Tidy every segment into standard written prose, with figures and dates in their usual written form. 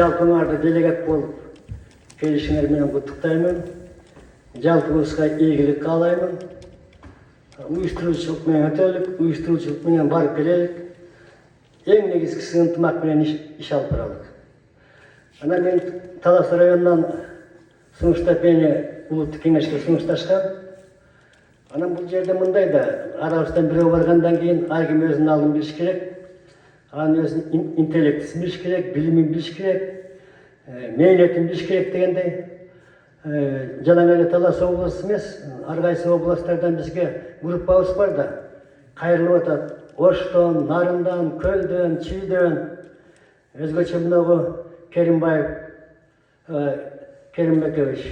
Жалпыңарды делегат болып келишиңерменен куттуктаймын. Жалпыбызга ийгилик каалаймын. Уюштуруучулук менен өтөлүк, уюштуруучулук менен барып келелик. Эң негизгиси ынтымак менен иш алып баралык. Ана мен Талас районунан сунуштап мени улуттук кеңешке сунушташкан. Анан бул жерде мындай да, арабыздан бирөө баргандан кийин ар ким өзүнүн алдын билиш керек. Анын өзүнүн интеллектисин билиш керек, билимин билиш керек, мээнетин билиш керек дегендей. Жалаң эле Талас облусу эмес, ар кайсы областтардан бизге группабыз бар да, кайрылып атат. Оштон, Нарындан, Көлдөн, Чийдөн, өзгөчө мынагу Керимбаев, Керимбекович,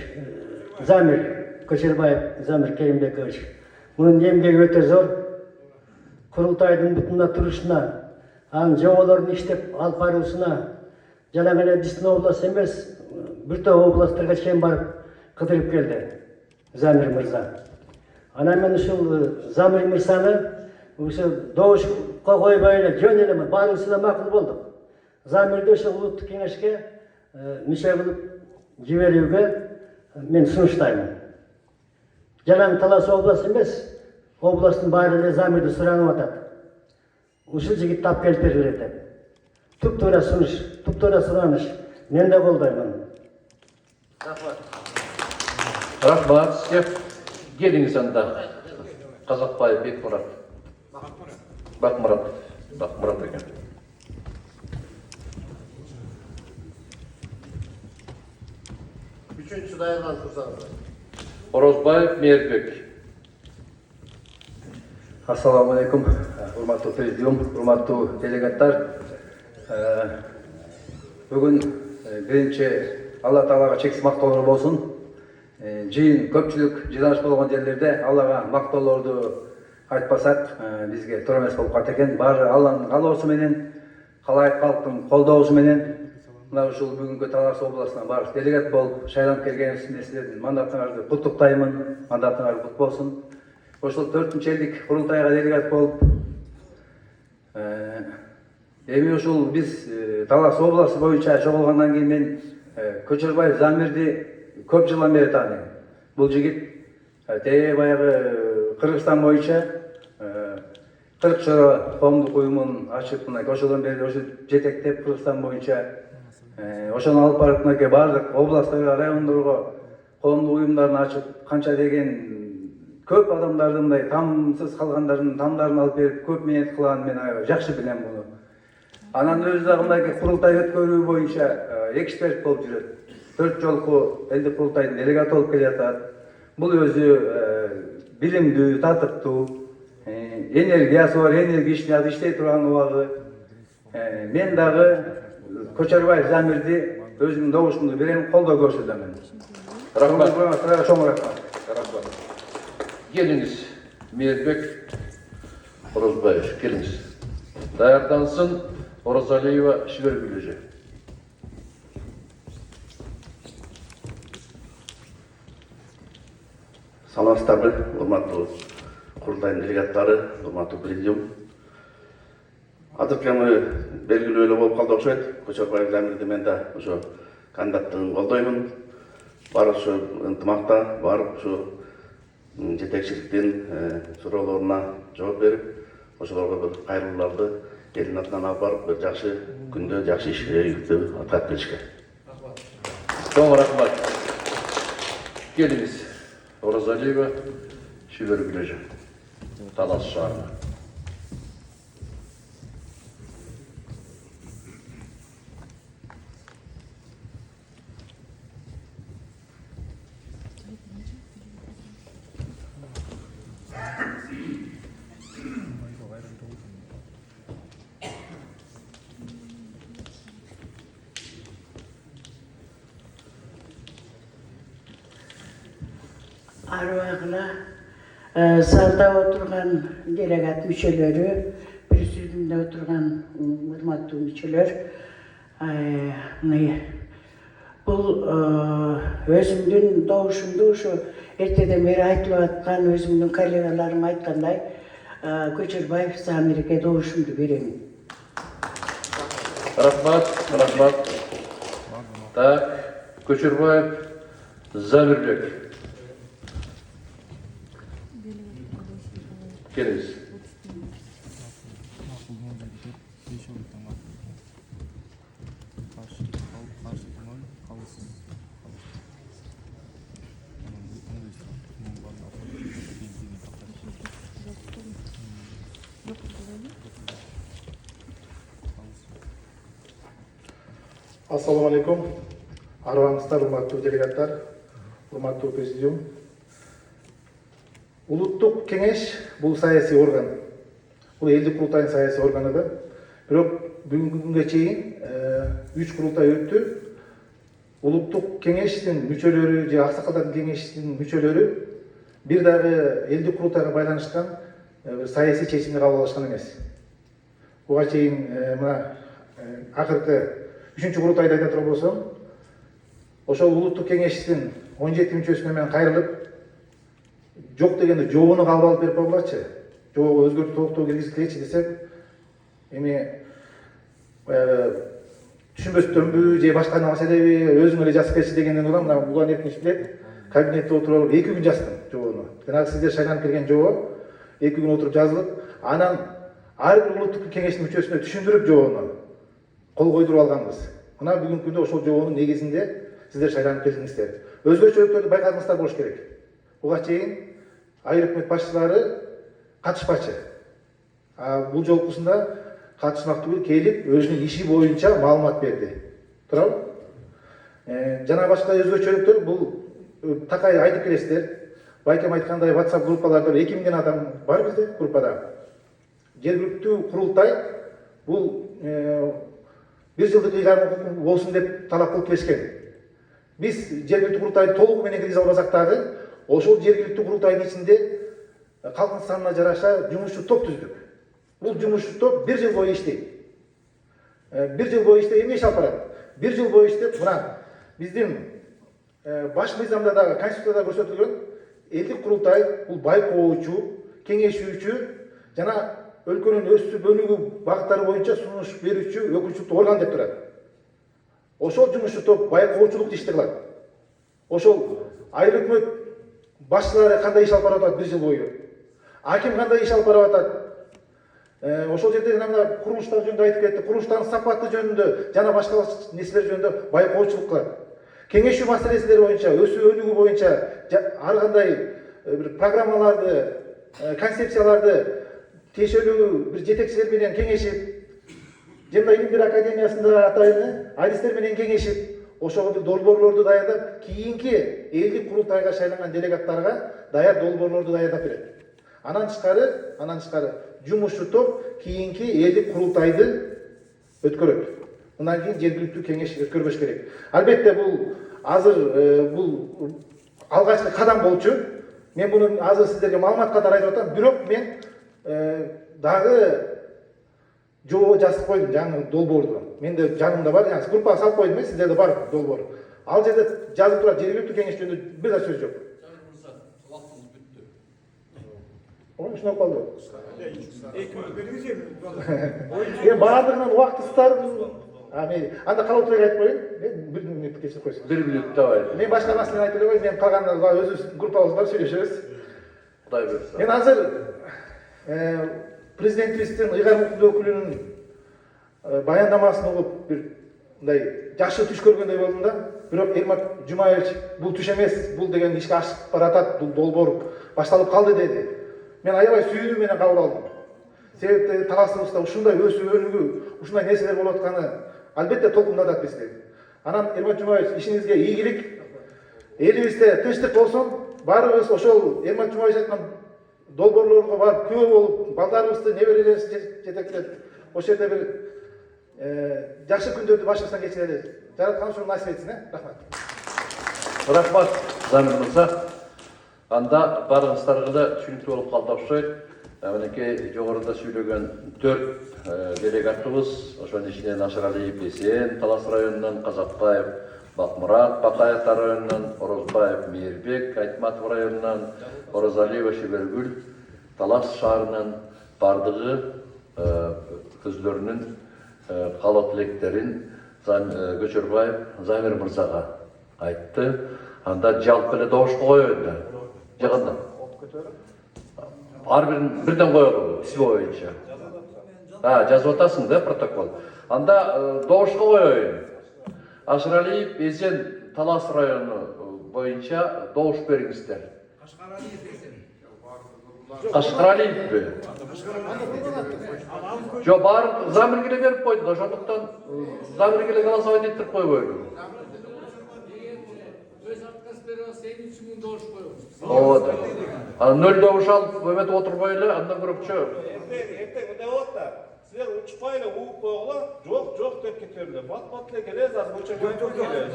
Замир Көчөрбаев, Замир Керимбекович. Мунун эмгеги өтө зор. Курултайдын бутуна турушуна, анын жоболорун иштеп алып баруусуна, жалаң эле биздин област эмес, бир топ областтарга чейин барып кыдырып келди Замир мырза. Анан мен ушул Замир мырзаны ушул добушка койбой эле жөн эле баарыбызга макул болдук. Замирди ошол улуттук кеңешке мүчө кылып жиберүүгө мен сунуштаймын. Жалаң Талас областы эмес, областтын баары эле Замирди суранып атат. Ушул жигит тап келип бергиле деп. Туп-туура сунуш, туп-туура сураныш. Мен да колдоймун. Рахмат сізге. Келіңіз анда. Қазақбаев Бекмұрат. Бақмұрат екен. Üçüncü dayandan tursağız. Орозбаев Мейірбек. Ассаламу алейкум, урматтуу президиум, урматтуу делегаттар. Бүгүн биринчи Алла Таалага чексиз мактоолор болсун. Жыйын көпчүлүк жыданыш болгон жерлерде Аллага мактоолорду айтпасак, бизге туура эмес болуп калат экен. Баары Алланын каалоосу менен, калайык калктын колдоосу менен мына ушул бүгүнкү Талас областына барып делегат болуп шайланып келгениңизде силердин мандатыңарды куттуктаймын. Мандатыңар кут болсун. Ошол 4-чү элдик курултайга делегат болуп, эми ушул биз Талас областы боюнча чогулгандан кийин мен Көчөрбаев Замирди көп жылдан бери тааныйм. Бул жигит баягы Кыргызстан боюнча 40 чора коомдук уюмун ачып, мына ошодон бери ошо жетектеп Кыргызстан боюнча ошону алып барып мынакей баардык областтарга, райондорго коомдук уюмдарын ачып, канча деген көп адамдардын мындай тамсыз калгандардын тамдарын алып берип көп мээнет кылганын мен жакшы билем муну. Анан өзү дагы мынакей курултай өткөрүү боюнча эксперт болуп жүрөт. 4 жолку элдик курултайдын делегаты болуп келе жатат. Бул өзү билимдүү, татыктуу, энергиясы бар, энергия иштей турган убагы. Мен дагы Көчөрбаев Замирди өзүмдүн добушумду берем, колдоо көрсөтөмүн. Рахмат. Чоң рахмат. Келіңіз, Мейірбек Орозбаев, келіңіз. Даярдансын Оразалиева Шибергүлежи. Саламатсыздарбы, урматтуу курултайдын делегаттары, урматтуу президиум. Азыркы белгилүү эле болуп калды окшойт. Көчөрбаев Замирди мен да ошо кандидаттыгын колдоймун. Баары ошо ынтымакта, барып ошо жетекчиликтин суроолоруна жооп берип, ошолорго бир кайрылууларды элдин атынан алып барып, бир жакшы күндө жакшы иш ийгиликтүү аткарып келишке. Чоң рахмат. Келіңіз, Оразалиева Шибергүлежи. Талас шаарына. Arvaqla salda oturgan delegat müçeleri, presidiumda oturgan hurmatlı müçeler, бұл өзімдің doğuşumda şu erteden beri айтылып atkan özümdün kollegalarım aytkanday Көчөрбаев Замирге doğuşumdu беремін. Рахмат. Так, Көчербаев Замирбек. Келіңіз. Ассалаумағалейкум. Армысыздар, урматтуу делегаттар, урматтуу президиум. Улуттук кеңеш бул саясий орган. Бул элдик курултайдын саясий органы да. Бирок бүгүнкү күнгө чейин 3 курултай өттү. Улуттук кеңештин мүчөлөрү же аксакалдардын кеңештин мүчөлөрү бир дагы элдик курултайга байланышкан саясий чечимди кабыл алышкан эмес. Буга чейин мына акыркы 3-чү курултайда айта турган болсом, ошол улуттук кеңештин 17 мүчөсүнө мен кайрылып, жок дегенде жообуну кабыл алып берип койгулачы. Жообу өзгөртүү толуктоо киргизгилечи десем, эми түшүнбөстөнбү же башка маселеби өзүң эле жазып келчи дегенден улам мына Улан Эркинович билет, кабинетте отуруп алып 2 күн жаздым жообуну. Жанагы сиздер шайланып келген жобо 2 күн отуруп жазылып, анан ар бир улуттук кеңештин мүчөсүнө түшүндүрүп жообуну кол койдуруп алганбыз. Мына бүгүнкү күндө ошол жообунун негизинде сиздер шайланып келдиңиздер. Өзгөчөлүктөрдү байкадыңыздар болуш керек. Буга чейин айрым өкмөт башчылары катышпачы. Бул жолкусунда катышмак түгүл келип өзүнүн иши боюнча маалымат берди. Туурабы? Жана башка өзгөчөлүктөр бул такай айтып келесиздер. Байкем айткандай WhatsApp группаларда 2000 адам бар бизде группада. Жергиликтүү курултай бул 1 жылдык ыйгарым болсун деп талап кылып келишкен. Биз жергиликтүү курултайды толугу менен киргизе албасак дагы, ошол жергиликтүү курултайдын ичинде калктын санына жараша жумушчу топ түздүк. Бул жумушчу топ 1 жыл бою иштейт. 1 жыл бою иштеп эмне иш алып барат? 1 жыл бою иштеп, мына биздин баш мыйзамда дагы, конституцияда көрсөтүлгөн элдик курултай бул байкоочу, кеңешүүчү жана өлкөнүн өсүп өнүгүү багыттары боюнча сунуш берүүчү өкүлчүлүктүү орган деп турат. Ошол жумушчу топ байкоочулук ишти кылат. Ошол айрым өкмөт башчылары кандай иш алып барып атат 1 жыл бою? Аким кандай иш алып барып атат? Ошол жерде мына курулуштар жөнүндө айтып кетти. Курулуштардын сапаты жөнүндө жана башка нерселер жөнүндө байкоочулук кылат. Кеңешүү маселелери боюнча, өсүү өнүгүү боюнча ар кандай бир программаларды, концепцияларды тиешелүү бир жетекчилер менен кеңешип, Жемна Илимдер Академиясында атайын адистер менен кеңешип, ошого бир долбоорлорду даярдап, кийинки элдик курултайга шайланган делегаттарга даяр долбоорлорду даярдап берет. Анан тышкары жумушчу топ кийинки элдик курултайды өткөрөт. Мындан кийин жергиликтүү кеңеш өткөрбөш керек. Албетте бул азыр бул алгачкы кадам болчу. Мен буну азыр сиздерге маалымат катары айтып атам, бирок мен дагы жобо жазып койдум, жаңы долбоорду. Менде жанымда бар, жаңы группага салып койдум, сиздерде бар долбоор. Ал жерде жазып турат, жергиликтүү кеңеш жөнүндө бир да сөз жок. Вактыңыз бүттү. Ушундой калды. Баардыгынан убактысыздар. Анда калып айтып коеюн. Мен 1 мүнөт кечирип койсун. 1 мүнөт давай. Мен башка маселени айтып эле коеюн, мен калганында өзүбүз группабыз бар, сүйлөшөбүз. Кудай буйрса. Мен азыр президентибиздин ыйгарым укуктуу өкүлүнүн баяндамасын угуп бир мындай жакшы түш көргөндөй болдум да. Бирок Эрмат Жумаевич бул түш эмес, бул деген ишке ашып баратат, бул долбоор башталып калды деди. Мен аябай сүйүнүү менен кабыл алдым. Себеби таласыбызда ушундай өсүү өнүгүү, ушундай нерселер болуп атканы албетте толкундатат бизди. Анан Эрмат Жумаевич ишиңизге ийгилик, элибизде тынчтык болсун, баарыбыз ошол Эрмат Жумаевич айткан долбоорлорго барып күбө болуп, балдарыбызды, неберелерибизди жетектеп, ошол жерде бир жакшы күндөрдү башыбыздан кечирели. Жараткан ошону насип этсин, рахмат. Рахмат, Замир мырза. Анда барыңыздарга да түшүнүктүү болуп калды окшойт. Мінекей жоғарыда сөйлеген 4 делегатыбыз, ошонун ичинен Ашыралиев Бесен, Талас районунан, Казакбаев Бакмурат, Бакаев районунан, Орозбаев Мейирбек, Айтматов районунан, Оразалиева Шебергүл, Талас шаарынан бардыгы өзлөрүнүн каалоо тилектерин Көчөрбаев Замир мырзага айтты. Анда жалпы эле добушка коёюн. Жагында. Ар бирден коелу, исми боюнча. Жазып атасың да протокол. Анда добушка коёюн. Ашыралиев Эсен Талас району боюнча добуш бериңиздер. Кашкаралиевби? Жо, бар Замирге берип койду. Ошондуктан Замирге голосовать этип койбойлу. Ооба. Нөл добуш алып өмөтүп отурбай эле, андан көрөкчө. Эртең мындай болот да. Силер учпай эле ууп койгула, жок деп кете берилер. Бат эле келебиз, азыр көчөрбөй келебиз.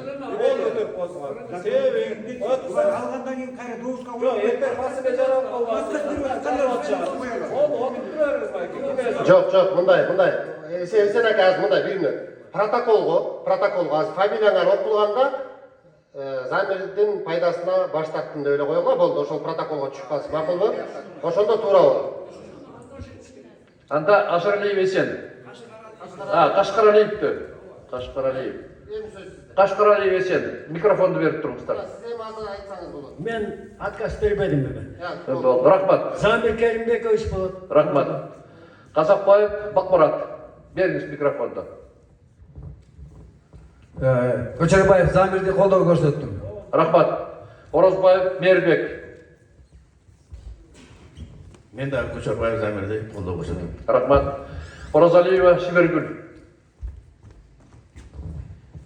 Ол өтөп койсуңар. Себеби алгандан кийин кайра добушка жок, эртең маселе жаралып калган. Отуруп бериңиз байке. Жоқ, мындай. Сен ака азыр мындай бир мүнөт. Протоколго азыр фамилияңар окулганда Замирдин пайдасына баш тарттым деп эле койгула, болду. Ошол протоколго түшүп калсын, макулбу? Ошондо туура болот. Анда Ашыралиев Эсен. Кашкаралиевди. Кашкаралиев Эсен. Микрофонду берип туруңуздар. Сиз эми азыр айтсаңыз болот. Мен отказ бербедим бүгүн. Болду, рахмат. Замир Керимбекович болот. Рахмат. Казакбаев Бакмурат. Бериңиз микрофонду. Көчөрбаев Замирди колдоо көрсөттүм. Рахмат. Орозбаев Мээрбек. Мен да Көчөрбаев Замирди колдоо көрсөтөм. Рахмат. Оразалиева Шибергүл.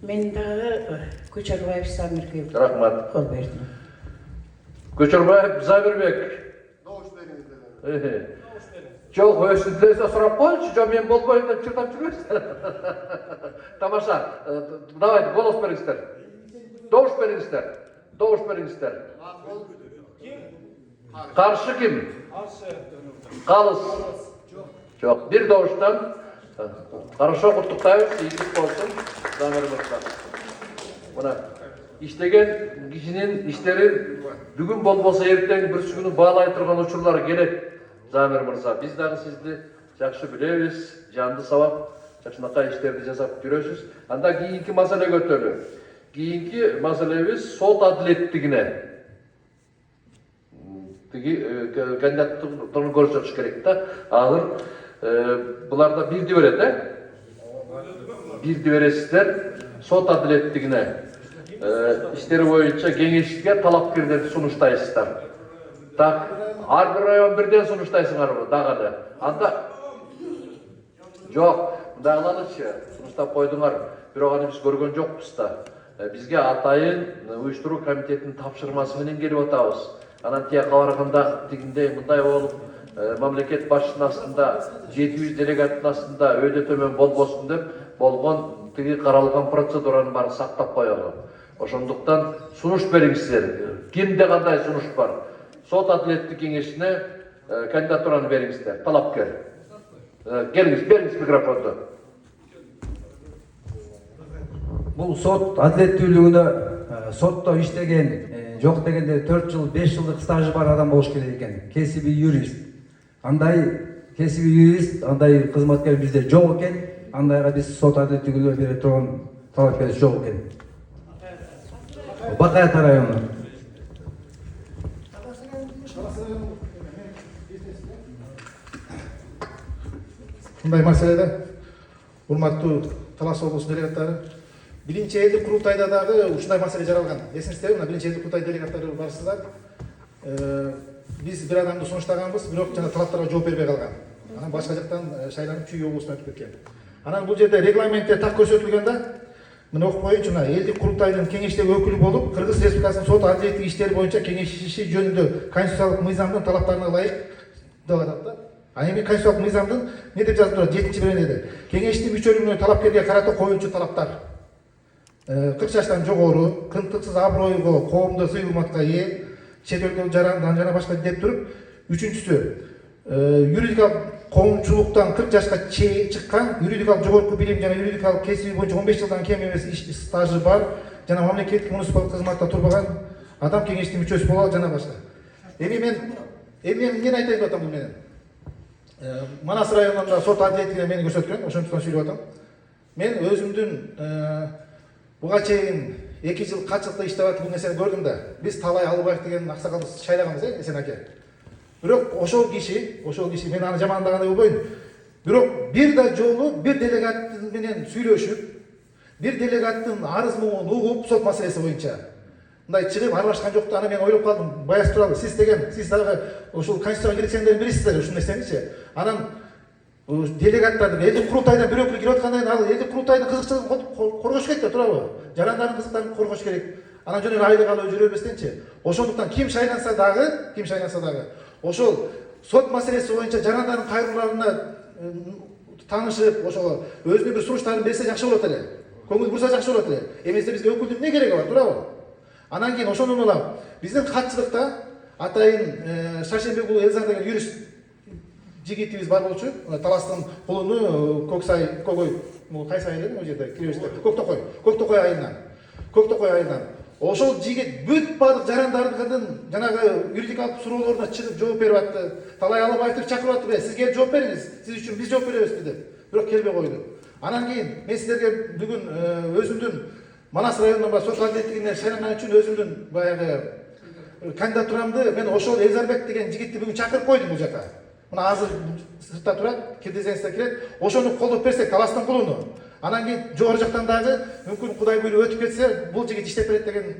Мен дагы Көчөрбаев Замирге Рахмат. кол бердим. Көчөрбаев Замирбек. Добуш бериңиздер. Жок, өзүңүздөн сурап коюңчу, жок мен болбойм деп чыртап жүрөсүз. Тамаша. Давайте голос бериңиздер. Добуш бериңиздер. Каршы ким? Калыс. Жок, бир добуштан. Хорошо, куттуктайбыз, ийгилик болсун. Замир мырза. Мына иштеген кишинин иштери бүгүн болбосо эртең бүрсүгүнү баалай турган учурлар келет. Замир мырза, биз дагы сизди жакшы билебиз, жанды сабап, жакшынакай иштерди жасап жүрөсүз. Анда кийинки маселе көтөрүлөт. Кийинки маселебиз сот адилеттигине. Кандидаттыгын көрсөтүш керек да. Азыр буларда бирди берет, бирди бересиздер сот адилеттигине. Иштери боюнча кеңешке талапкерлерди сунуштайсыздар. Так, ар бир район бирден сунуштайсыңарбы дагы? Анда жок, мындайларчы сунуштап койдуңар. Бирок аны биз көргөн жокпуз да. Бизге атайын уюштуруу комитетинин тапшырмасы менен келип атабыз. Анан тияка барганда тигиндей мындай болуп, мамлекет башчысынын астында 700 делегаттын астында өйдө төмөн болбосун деп болгон тиги каралган процедураны баарын сактап коелу. Ошондуктан сунуш бериңиздер. Кимде кандай сунуш бар? Сот адилеттик кеңешине кандидатураны бериңиздер. Талапкер. Бериңиз микрофонду. Бул сот адилеттүүлүгүнө сотто иштеген, жок дегенде 4 жыл, 5 жылдык стажы бар адам болуш керек экен. Кесиби юрист. Андай кесиби юрист, андай кызматкер бизде жок экен. Андайга биз сот адилеттүүлүгүнө бере турган талапкер жок экен. Бакай району. Мындай маселеде урматтуу Талас облусунун делегаттары, биринчи элдик курултайда дагы ушундай маселе жаралган. Эсиңиздеби, мына биринчи элдик курултай делегаттары барсыздар. Биз бир адамды сунуштаганбыз, бирок жана талаптарга жооп бербей калган. Анан башка жактан шайланып Чүй облусуна өтүп кеткен. Анан бул жерде регламентте так көрсөтүлгөн да, мына окуп коеюнчу, мына элдик курултайдын кеңештеги өкүлү болуп, Кыргыз Республикасынын сот адилеттик иштери боюнча кеңешиши жөнүндө конституциялык мыйзамдын талаптарына ылайык деп атат да. А эми конституциялык мыйзамдын не деп жазып турат? 7-биринде кеңештин мүчөлүгүнө талапкерге карата коюлчу талаптар. 40 жаштан жогору, кынтыксыз абройго, коомдо сый урматка ээ, чет өлкө жарандан жана башка деп туруп, үчүнчүсү юридикалык коомчулуктан 40 жашка чыккан, юридикалык жогорку билим жана юридикалык кесиби боюнча 15 жылдан кем эмес иш стажы бар жана мамлекеттик муниципалдык кызматта турбаган адам кеңештин мүчөсү боло алат жана башка. Эми мен эмне айтайын деп атам бул менен? Манас районунда сот адилеттигине мени көрсөткөн, ошондуктан сүйлөп атам. мен өзүмдүн буга чейин 2 жыл катчылыкта иштеп атып бул нерсени көрдүм да. Биз Талай Алыбаев деген аксакалды шайлаганбыз, Эсен аке. Бирок ошол киши мен аны жамандагандай болбойм. Бирок бир да жолу бир делегат менен сүйлөшүп, бир делегаттын арыз муңун угуп, сот маселеси боюнча мындай чыгып аралашкан жок да. Аны мен ойлоп калдым, Баяз тууралуу сиз дагы ушул конституцияга киргизгендердин бирисиздер ушул нерсеничи. Анан делегаттарды элдик курултайдан бирөө кирип аткандан кийин ал элдик курултайдын кызыкчылыгын коргош керек да, туурабы? Жарандардын кызыктарын коргош керек. Анан жөн эле айлык алып жүрө бербестенчи. Ошондуктан ким шайланса дагы ошол сот маселеси боюнча жарандардын кайрылууларына таанышып, ошого өзүнүн бир сунуштарын берсе жакшы болот эле. Көңүл бурса жакшы болот эле. Эместе бизге өкүлдүн эмне кереги бар, туурабы? Анан кийин ошондон улам биздин катчылыкта атайын Шаршембек Элзар деген юрист жигитибиз бар болчу. Таластын кулуну Көксай, кайсы айыл экен ол жерде киребизде? Көктөкөй айылынан. Ошол жигит бүт баардык жарандардын жанагы юридикалык суроолоруна чыгып жооп берип атты. Талай Алыбаевди чакырып атты, сиз келип жооп бериңиз, сиз үчүн биз жооп беребиз деп. Бирок келбей койду. Анан кийин мен силерге бүгүн өзүмдүн Манас районунан сот кандидаттыгына шайланган үчүн өзүмдүн баягы кандидатурамды мен ошол Элзарбек деген жигитти бүгүн чакырып койдум бул жака. Мына азыр сыртта турат, кирдизеңизде кирет. Ошону колдоп берсек, Таластын кулуну. Анан кийин жогору жактан дагы мүмкүн Кудай буйруп өтүп кетсе, бул жигит иштеп берет деген